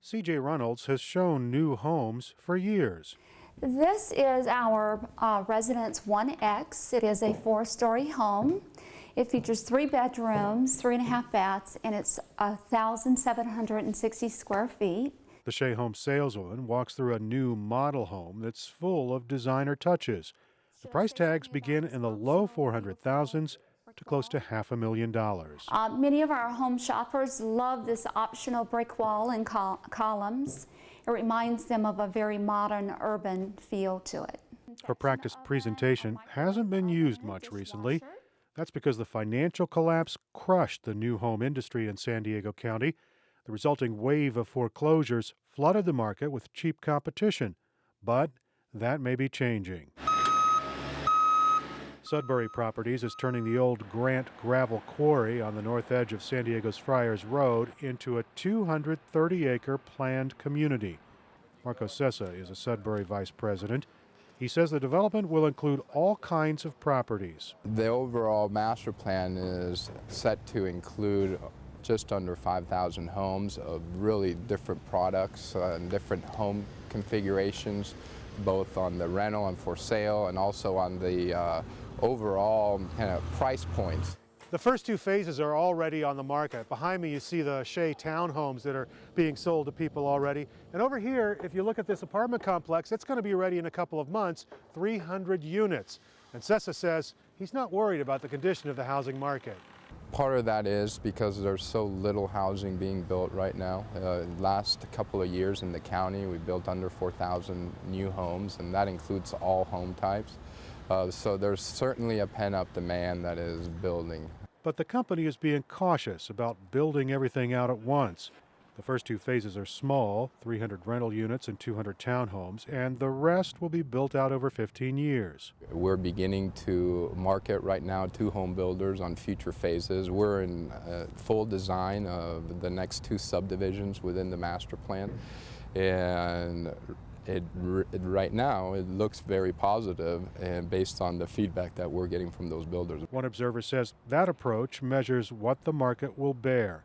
C.J. Reynolds has shown new homes for years. This is our Residence 1X. It is a 4-story home. It features 3 bedrooms, 3.5 baths, and it's 1,760 square feet. The Shea Home saleswoman walks through a new model home that's full of designer touches. The price tags begin in the low 400,000s to close to $500,000. Many of our home shoppers love this optional brick wall and columns. It reminds them of a very modern urban feel to it. Her practiced presentation hasn't been used much recently. That's because the financial collapse crushed the new home industry in San Diego County. The resulting wave of foreclosures flooded the market with cheap competition. But that may be changing. Sudbury Properties is turning the old Grant gravel quarry on the north edge of San Diego's Friars Road into a 230-acre planned community. Marco Sessa is a Sudbury vice president. He says the development will include all kinds of properties. The overall master plan is set to include just under 5,000 homes of really different products and different home configurations, both on the rental and for sale, and also on the overall kind of price points. The first 2 phases are already on the market. Behind me you see the Shea townhomes that are being sold to people already. And over here, if you look at this apartment complex, it's going to be ready in a couple of months, 300 units. And Sessa says he's not worried about the condition of the housing market. Part of that is because there's so little housing being built right now. Last couple of years in the county, we built under 4,000 new homes, and that includes all home types. So there's certainly a pent-up demand that is building. But the company is being cautious about building everything out at once. The first 2 phases are small, 300 rental units and 200 townhomes, and the rest will be built out over 15 years. We're beginning to market right now to home builders on future phases. We're in full design of the next 2 subdivisions within the master plan, and right now it looks very positive, and based on the feedback that we're getting from those builders. One observer says that approach measures what the market will bear.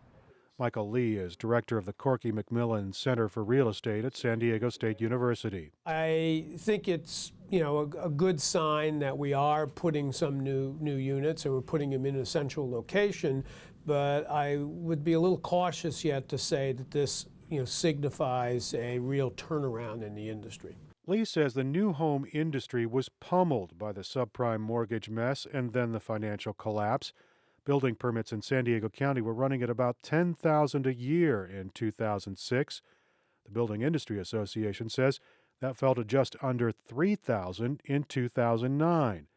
Michael Lee is director of the Corky McMillan Center for Real Estate at San Diego State University. I think it's a good sign that we are putting some new units, and we're putting them in a central location, but I would be a little cautious yet to say that this signifies a real turnaround in the industry. Lee says the new home industry was pummeled by the subprime mortgage mess and then the financial collapse. Building permits in San Diego County were running at about 10,000 a year in 2006. The Building Industry Association says that fell to just under 3,000 in 2009.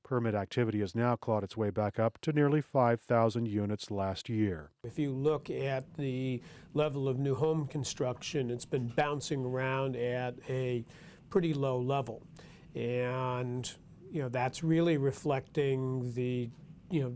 Permit activity has now clawed its way back up to nearly 5,000 units last year. If you look at the level of new home construction, it's been bouncing around at a pretty low level. And that's really reflecting the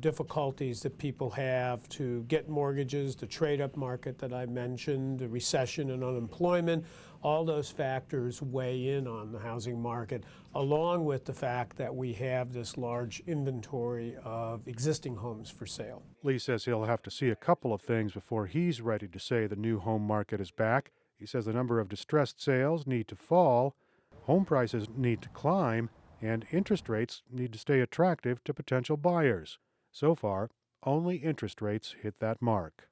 difficulties that people have to get mortgages, the trade-up market that I mentioned, the recession and unemployment. All those factors weigh in on the housing market, along with the fact that we have this large inventory of existing homes for sale. Lee says he'll have to see a couple of things before he's ready to say the new home market is back. He says the number of distressed sales need to fall, home prices need to climb, and interest rates need to stay attractive to potential buyers. So far, only interest rates hit that mark.